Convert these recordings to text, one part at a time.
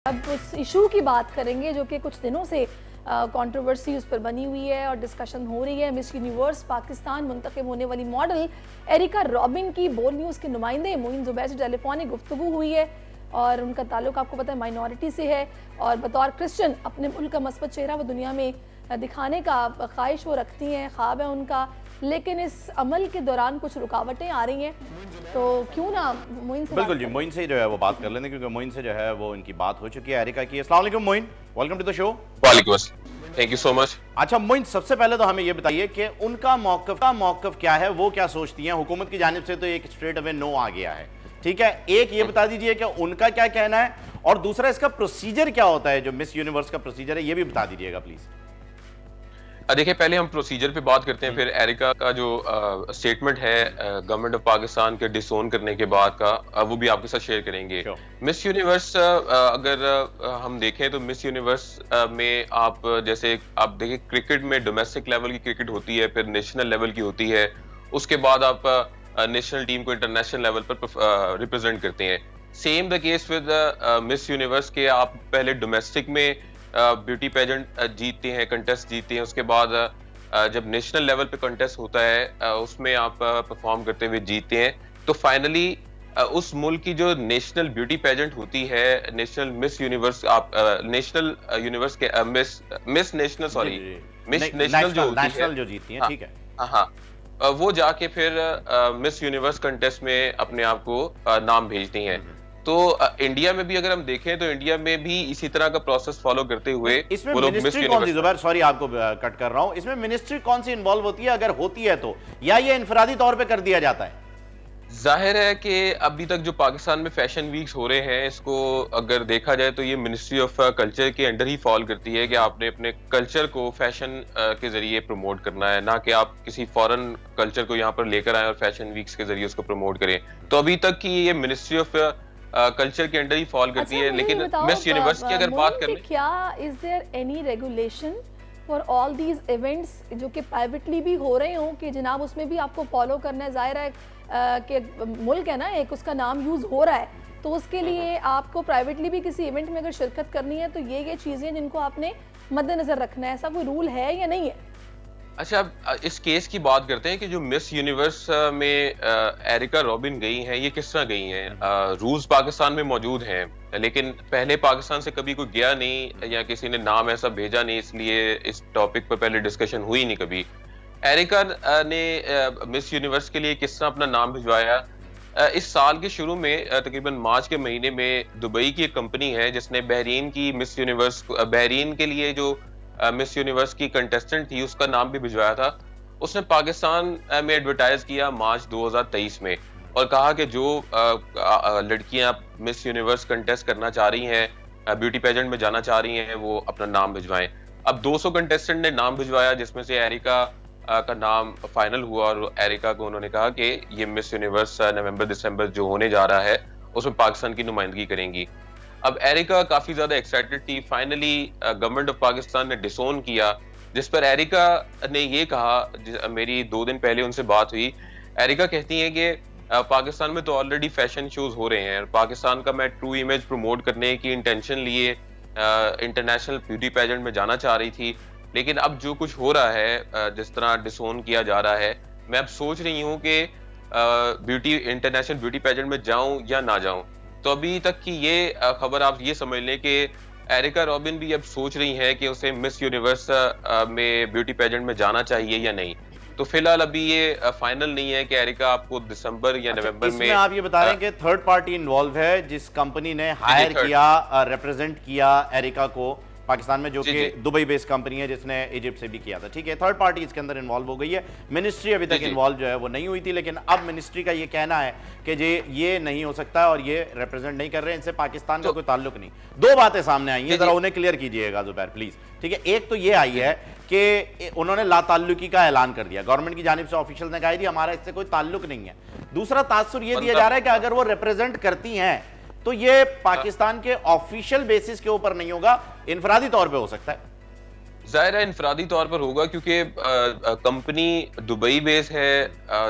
अब उस इशू की बात करेंगे जो कि कुछ दिनों से कंट्रोवर्सी उस पर बनी हुई है और डिस्कशन हो रही है। मिस यूनिवर्स पाकिस्तान मुंतखब होने वाली मॉडल एरिका रॉबिन की बोल न्यूज़ के नुमाइंदे मोइन जुबैर से टेलीफोनिक गुफ्तगू हुई है और उनका ताल्लुक आपको पता है माइनॉरिटी से है और बतौर क्रिश्चियन अपने मुल्क का मस्बत चेहरा वो दुनिया में दिखाने का ख्वाहिश वो रखती हैं, ख्वाब है उनका, लेकिन इस अमल के दौरान कुछ रुकावटें आ रही हैं। तो क्यों ना मोइन से बिल्कुल जी, मोइन से जो है वो बात कर लेते हैं क्योंकि मोइन से जो है वो इनकी बात हो चुकी है एरिका की। अस्सलाम वालेकुम Moin, welcome to the show. वालेकुम अस्सलाम, थैंक यू सो मच। अच्छा मोइन, सबसे पहले तो हमें ये बताइए कि उनका मौक़िफ़ क्या है, वो क्या सोचती हैं? हुकूमत की जानिब से तो एक स्ट्रेट अवे नो आ गया है, ठीक है। एक ये बता दीजिए कि उनका क्या कहना है और दूसरा इसका प्रोसीजर क्या होता है, जो मिस यूनिवर्स का प्रोसीजर है ये भी बता दीजिएगा प्लीज। देखिए, पहले हम प्रोसीजर पे बात करते हैं, फिर एरिका का जो स्टेटमेंट है गवर्नमेंट ऑफ पाकिस्तान के डिसोन करने के बाद का वो भी आपके साथ शेयर करेंगे। मिस यूनिवर्स अगर हम देखें तो मिस यूनिवर्स में आप जैसे आप देखिए क्रिकेट में डोमेस्टिक लेवल की क्रिकेट होती है, फिर नेशनल लेवल की होती है, उसके बाद आप नेशनल टीम को इंटरनेशनल लेवल पर रिप्रेजेंट करते हैं। Same the case with miss universe के आप पहले डोमेस्टिक में ब्यूटी पेजेंट जीतते हैं, कंटेस्ट जीतते हैं, उसके बाद जब नेशनल लेवल पे कंटेस्ट होता है उसमें आप परफॉर्म करते हुए जीतते हैं, तो फाइनली उस मुल्क की जो नेशनल ब्यूटी पेजेंट होती है, नेशनल मिस यूनिवर्स, आप नेशनल यूनिवर्स के miss national sorry miss national जो जीतती है, ठीक है, हाँ, वो जाके फिर मिस यूनिवर्स कंटेस्ट में अपने आप को नाम भेजती हैं। तो इंडिया में भी अगर हम देखें तो इंडिया में भी इसी तरह का प्रोसेस फॉलो करते हुए इसमें मिनिस्ट्री कौन सी, जुबैर सॉरी आपको कट कर रहा हूं, इसमें मिनिस्ट्री कौन सी इन्वॉल्व होती है अगर होती है तो, या ये इनफरादी तौर पे कर दिया जाता है? जाहिर है कि अभी तक जो पाकिस्तान में फैशन वीक्स हो रहे हैं, इसको अगर देखा जाए तो ये मिनिस्ट्री ऑफ कल्चर के अंडर ही फॉल करती है कि आपने अपने कल्चर को फैशन के जरिए प्रमोट करना है, ना कि आप किसी फॉरेन कल्चर को यहाँ पर लेकर आए और फैशन वीक्स के जरिए उसको प्रमोट करें। तो अभी तक की ये मिनिस्ट्री ऑफ कल्चर के अंडर ही फॉल करती है। लेकिन मिस यूनिवर्स की अगर बात करें, क्या is there any regulation for all these events जो कि प्राइवेटली भी हो रहे हों कि जनाब उसमें भी आपको फॉलो करना है? जाहिर है कि मुल्क है ना एक, उसका नाम यूज हो रहा है, तो उसके लिए आपको प्राइवेटली भी किसी इवेंट में अगर शिरकत करनी है तो ये चीजें जिनको आपने मद्देनजर रखना है, ऐसा कोई रूल है या नहीं है? अच्छा, इस केस की बात करते हैं कि जो मिस यूनिवर्स में एरिका रॉबिन गई हैं, ये किस तरह गई हैं? रूल्स पाकिस्तान में मौजूद हैं, लेकिन पहले पाकिस्तान से कभी कोई गया नहीं या किसी ने नाम ऐसा भेजा नहीं, इसलिए इस टॉपिक पर पहले डिस्कशन हुई नहीं कभी। एरिका ने मिस यूनिवर्स के लिए किस तरह अपना नाम भिजवाया? इस साल के शुरू में तकरीबन मार्च के महीने में दुबई की एक कंपनी है जिसने बहरीन की मिस यूनिवर्स, बहरीन के लिए जो मिस यूनिवर्स की कंटेस्टेंट थी उसका नाम भी भिजवाया था, उसने पाकिस्तान में एडवर्टाइज किया मार्च 2023 में और कहा कि जो लड़कियां मिस यूनिवर्स कंटेस्ट करना चाह रही हैं, ब्यूटी पेजेंट में जाना चाह रही हैं, वो अपना नाम भिजवाएं। अब 200 कंटेस्टेंट ने नाम भिजवाया जिसमें से एरिका का नाम फाइनल हुआ और एरिका को उन्होंने कहा कि ये मिस यूनिवर्स नवंबर दिसंबर जो होने जा रहा है उसमें पाकिस्तान की नुमाइंदगी करेंगी। अब एरिका काफी ज्यादा एक्साइटेड थी। फाइनली गवर्नमेंट ऑफ पाकिस्तान ने डिसोन किया, जिस पर एरिका ने ये कहा, मेरी 2 दिन पहले उनसे बात हुई, एरिका कहती हैं कि पाकिस्तान में तो ऑलरेडी फैशन शोज हो रहे हैं, पाकिस्तान का मैं ट्रू इमेज प्रमोट करने की इंटेंशन लिए इंटरनेशनल ब्यूटी पेजेंट में जाना चाह रही थी, लेकिन अब जो कुछ हो रहा है, जिस तरह डिसोन किया जा रहा है, मैं अब सोच रही हूँ कि इंटरनेशनल ब्यूटी पेजेंट में जाऊं या ना जाऊं। तो अभी तक की ये खबर आप ये समझ लें कि एरिका रॉबिन भी अब सोच रही हैं कि उसे मिस यूनिवर्स में ब्यूटी पेजेंट में जाना चाहिए या नहीं। तो फिलहाल अभी ये फाइनल नहीं है कि एरिका आपको दिसंबर या नवंबर में। आप ये बता रहे हैं कि थर्ड पार्टी इन्वॉल्व है, जिस कंपनी ने हायर किया, रिप्रेजेंट किया एरिका को पाकिस्तान में, जो कि दुबई बेस्ड कंपनी है जिसने इजिप्ट से भी किया था, ठीक है, थर्ड पार्टी इसके अंदर इन्वॉल्व हो गई है। मिनिस्ट्री अभी तक इन्वॉल्व जो है वो नहीं हुई थी, लेकिन अब मिनिस्ट्री का ये कहना है कि ये नहीं हो सकता और ये रिप्रेजेंट नहीं कर रहे, इनसे पाकिस्तान का कोई ताल्लुक नहीं। 2 बातें सामने आई हैं, जरा उन्हें क्लियर कीजिएगा जुबैर प्लीज, ठीक है। एक तो ये आई है कि उन्होंने लाताल्लुकी का ऐलान कर दिया, गवर्नमेंट की जानिब से ऑफिशियल ने कहा कि हमारा इससे कोई ताल्लुक नहीं है। दूसरा तासुर ये दिया जा रहा है कि अगर वो रिप्रेजेंट करती हैं तो ये पाकिस्तान के ऑफिशियल बेसिस के ऊपर नहीं होगा, इनफरादी तौर पे हो सकता है। ज़ाहिर है इनफरादी तौर पर होगा, क्योंकि कंपनी दुबई बेस है,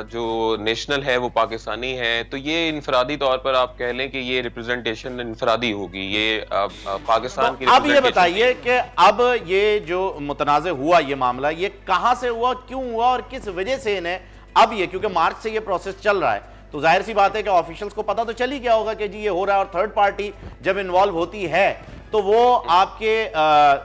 जो नेशनल है वो पाकिस्तानी है, तो ये इनफरादी तौर पर आप कह लें कि ये रिप्रेजेंटेशन इनफरादी होगी, ये पाकिस्तान की। अब ये बताइए कि अब ये जो मुतनाज़ हुआ ये मामला, ये कहां से हुआ, क्यों हुआ और किस वजह से इन्हें अब ये, क्योंकि मार्च से ये प्रोसेस चल रहा है, तो जाहिर सी बात है कि ऑफिशियल्स को पता तो चल ही गया होगा कि जी ये हो रहा है, और थर्ड पार्टी जब इन्वॉल्व होती है तो वो आपके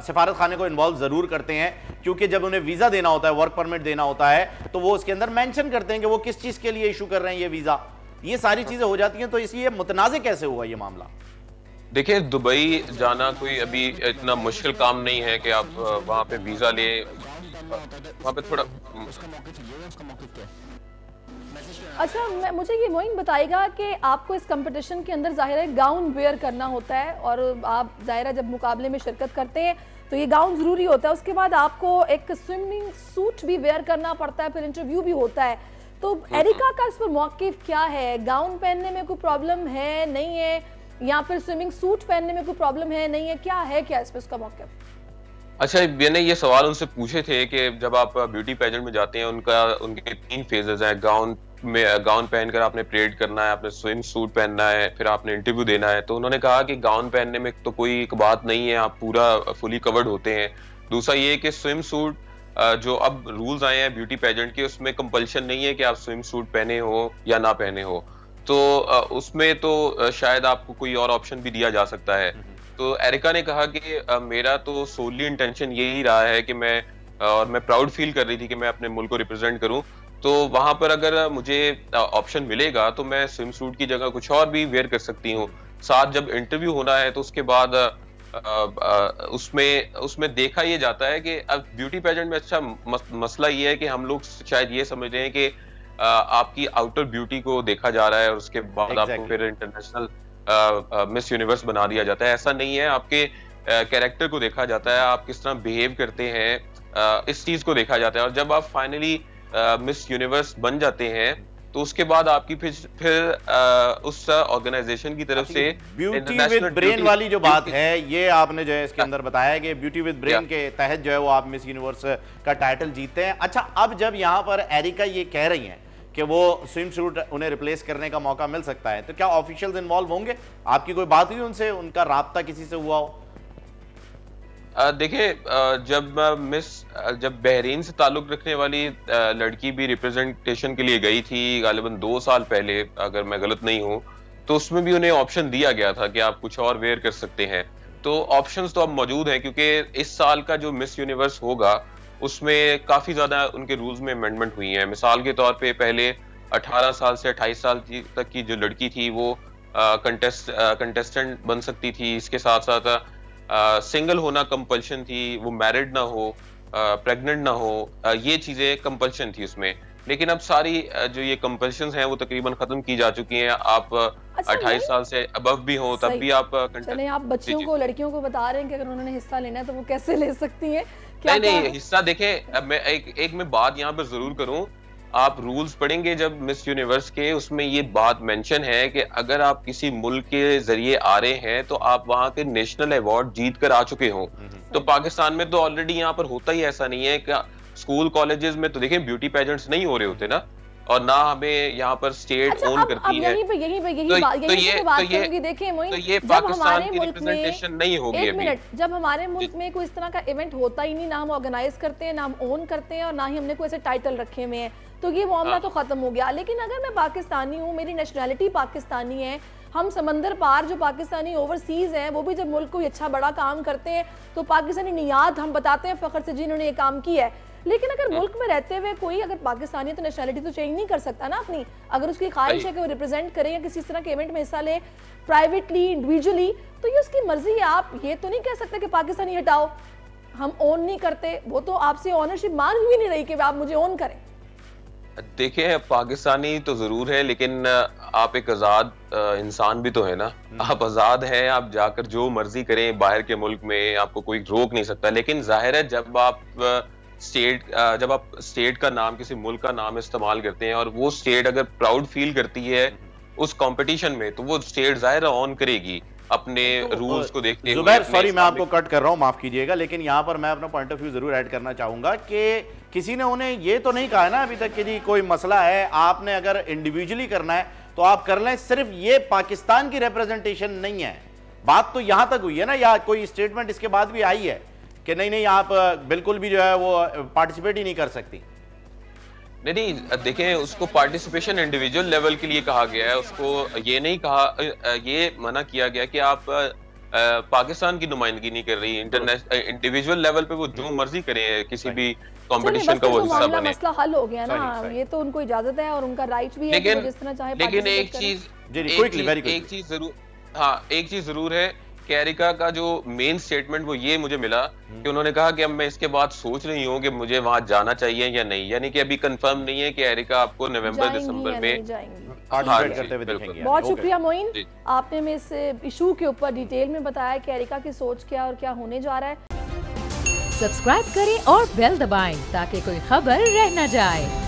सिफारत खाने को इन्वॉल्व जरूर करते हैं, क्योंकि जब उन्हें वीजा देना होता है, वर्क परमिट देना होता है, तो वो उसके अंदर मेंशन करते हैं कि वो किस चीज के लिए इशू कर रहे हैं ये वीजा, ये सारी चीजें हो जाती हैं। तो इसलिए मुतनाज़ कैसे हुआ ये मामला? देखिए, दुबई जाना कोई अभी इतना मुश्किल काम नहीं है कि आप वहां पे वीजा ले, वहां पे थोड़ा। अच्छा, मुझे ये मोइन बताएगा कि आपको इस कंपटीशन के अंदर ज़ाहिर है गाउन वेयर करना होता है, और आप ज़ाहिर है जब मुकाबले में शिरकत करते हैं तो ये गाउन ज़रूरी होता है, उसके बाद आपको एक स्विमिंग सूट भी वेयर करना पड़ता है, फिर इंटरव्यू भी होता है। तो एरिका का इस पर मौक़िफ़ क्या है? गाउन पहनने में कोई प्रॉब्लम है, नहीं है, या फिर स्विमिंग सूट पहनने में कोई प्रॉब्लम है, नहीं है, क्या है, क्या इस पर उसका मौक़िफ़? अच्छा, मैंने ये सवाल उनसे पूछे थे कि जब आप ब्यूटी पेजेंट में जाते हैं, उनके 3 फेजेस हैं। गाउन पहनकर आपने परेड करना है, आपने स्विम सूट पहनना है, फिर आपने इंटरव्यू देना है। तो उन्होंने कहा कि गाउन पहनने में तो कोई एक बात नहीं है, आप पूरा फुली कवर्ड होते हैं। दूसरा ये कि स्विम सूट जो अब रूल्स आए हैं ब्यूटी पेजेंट के, उसमें कंपल्शन नहीं है कि आप स्विम सूट पहने हो या ना पहने हो, तो उसमें तो शायद आपको कोई और ऑप्शन भी दिया जा सकता है। तो एरिका ने कहा कि मेरा तो सोली इंटेंशन यही रहा है कि मैं प्राउड फील कर रही थी कि मैं अपने मुल्क को रिप्रेजेंट करूं, तो वहां पर अगर मुझे ऑप्शन मिलेगा तो मैं स्विम सूट की जगह कुछ और भी वेयर कर सकती हूँ। साथ जब इंटरव्यू होना है तो उसके बाद उसमें देखा ये जाता है कि अब ब्यूटी पेजेंट में अच्छा मसला ये है कि हम लोग शायद ये समझ रहे हैं कि आपकी आउटर ब्यूटी को देखा जा रहा है और उसके बाद आपको फिर इंटरनेशनल मिस यूनिवर्स बना दिया जाता है। ऐसा नहीं है, आपके कैरेक्टर को देखा जाता है, आप किस तरह बिहेव करते हैं, इस चीज को देखा जाता है। और जब आप फाइनली मिस यूनिवर्स बन जाते हैं तो उसके बाद आपकी फिर उस ऑर्गेनाइजेशन की तरफ से ब्यूटी विद ब्रेन वाली जो बात है, ये आपने जो है इसके अंदर बताया कि ब्यूटी विद ब्रेन के तहत जो है वो आप मिस यूनिवर्स का टाइटल जीतते हैं। अच्छा, अब जब यहाँ पर एरिका ये कह रही हैं कि वो स्विम सूट उन्हें रिप्लेस करने का मौका मिल सकता है, तो क्या ऑफिशियल्स इन्वॉल्व होंगे? आपकी कोई बात हुई उनसे, उनका राब्ता किसी से हुआ हो? देखिए, जब बहरीन से ताल्लुक रखने वाली लड़की भी रिप्रेजेंटेशन के लिए गई थी गालिबन 2 साल पहले, अगर मैं गलत नहीं हूँ, तो उसमें भी उन्हें ऑप्शन दिया गया था कि आप कुछ और वेयर कर सकते हैं। तो ऑप्शंस तो अब मौजूद हैं, क्योंकि इस साल का जो मिस यूनिवर्स होगा उसमें काफी ज्यादा उनके रूल्स में अमेंडमेंट हुई है। मिसाल के तौर पे पहले 18 साल से 28 साल तक की जो लड़की थी वो कंटेस्टेंट बन सकती थी। इसके साथ साथ सिंगल होना कंपल्शन थी, वो मैरिड ना हो, प्रेग्नेंट ना हो, ये चीजें कंपल्शन थी उसमें। लेकिन अब सारी जो ये कंपल्शंस हैं वो तकरीबन खत्म की जा चुकी हैं। आप 28 साल से अबव भी हो तब भी आप चलें, आप बच्चियों को, लड़कियों को बता रहे हैं कि अगर उन्होंने हिस्सा लेना है तो वो कैसे ले सकती हैं? नहीं, हिस्सा देखें, मैं एक बात यहाँ पर जरूर करूं, आप रूल्स पढ़ेंगे जब मिस यूनिवर्स के, उसमें ये बात मेंशन है कि अगर आप किसी मुल्क के जरिए आ रहे हैं तो आप वहां के नेशनल अवार्ड जीत कर आ चुके हो। तो पाकिस्तान में तो ऑलरेडी यहाँ पर होता ही ऐसा नहीं है कि स्कूल कॉलेजेस में तो देखें ब्यूटी पेजेंट्स नहीं हो रहे होते ना, और ना हमें यहाँ पर स्टेट ओन करती है। तो ये पाकिस्तान की रिप्रेजेंटेशन नहीं होगी अभी। जब हमारे मुल्क में कोई इस तरह का इवेंट होता ही नहीं, ना हम ऑर्गेनाइज करते हैं, ना हम ओन करते हैं, और ना ही हमने कोई ऐसे टाइटल रखे हुए हैं, तो ये मामला तो खत्म हो गया। लेकिन अगर मैं पाकिस्तानी हूँ, मेरी नेशनैलिटी पाकिस्तानी है, हम समंदर पार जो पाकिस्तानी ओवरसीज हैं वो भी जब मुल्क को अच्छा बड़ा काम करते हैं तो पाकिस्तानी नियाद हम बताते हैं फख्र से जी इन्होंने ये काम किया है। लेकिन अगर मुल्क में रहते हुए कोई अगर पाकिस्तानी है तो नेशनैलिटी तो चेंज नहीं कर सकता ना अपनी। अगर उसकी ख्वाहिश है कि वो रिप्रेजेंट करे या किसी तरह के इवेंट में हिस्सा ले, प्राइवेटली, इंडिविजुअली, तो ये उसकी मर्जी है। आप ये तो नहीं कह सकते कि पाकिस्तानी हटाओ, हम ओन नहीं करते। वो तो आपसे ऑनरशिप मांग भी नहीं रही कि आप मुझे ओन करें। देखिए, पाकिस्तानी तो जरूर है, लेकिन आप एक आजाद इंसान भी तो है ना। आप आजाद हैं, आप जाकर जो मर्जी करें बाहर के मुल्क में, आपको कोई रोक नहीं सकता। लेकिन जाहिर है जब आप स्टेट का नाम, किसी मुल्क का नाम इस्तेमाल करते हैं और वो स्टेट अगर प्राउड फील करती है उस कंपटीशन में, तो वो स्टेट जाहिर ऑन करेगी। अपने रूल्स को देखते हुए। जुबैर सॉरी मैं आपको कट कर रहा हूं, माफ कीजिएगा, लेकिन यहां पर मैं अपना पॉइंट ऑफ व्यू जरूर ऐड करना चाहूंगा कि किसी ने उन्हें ये तो नहीं कहा ना अभी तक कि जी कोई मसला है, आपने अगर इंडिविजुअली करना है तो आप कर लें, सिर्फ ये पाकिस्तान की रिप्रेजेंटेशन नहीं है। बात तो यहां तक हुई है ना, या कोई स्टेटमेंट इसके बाद भी आई है कि नहीं नहीं आप बिल्कुल भी जो है वो पार्टिसिपेट ही नहीं कर सकती? नहीं, देखें, उसको पार्टिसिपेशन इंडिविजुअल लेवल के लिए कहा गया है, उसको ये नहीं कहा, ये मना किया गया कि आप पाकिस्तान की नुमाइंदगी नहीं कर रही, इंटरनेशनल इंडिविजुअल लेवल पे वो जो मर्जी करें, किसी भी कंपटीशन का वो हिस्सा बने। मसला हल हो गया ना, ये तो उनको इजाजत है और उनका राइट भी है कि जिस तरह चाहे। लेकिन एक चीज जरूर, हाँ एक चीज जरूर है कि एरिका का जो मेन स्टेटमेंट वो ये मुझे मिला कि उन्होंने कहा कि अब मैं इसके बाद सोच रही हूँ कि मुझे वहां जाना चाहिए या नहीं, यानी कि अभी कंफर्म नहीं है कि एरिका आपको नवंबर दिसंबर में पार्टिसिपेट करते हुए दिखेंगे। बहुत शुक्रिया मोइन, आपने में इस इशू के ऊपर डिटेल में बताया कि एरिका की सोच क्या और क्या होने जा रहा है। सब्सक्राइब करें और बेल दबाएं ताकि कोई खबर रह न जाए।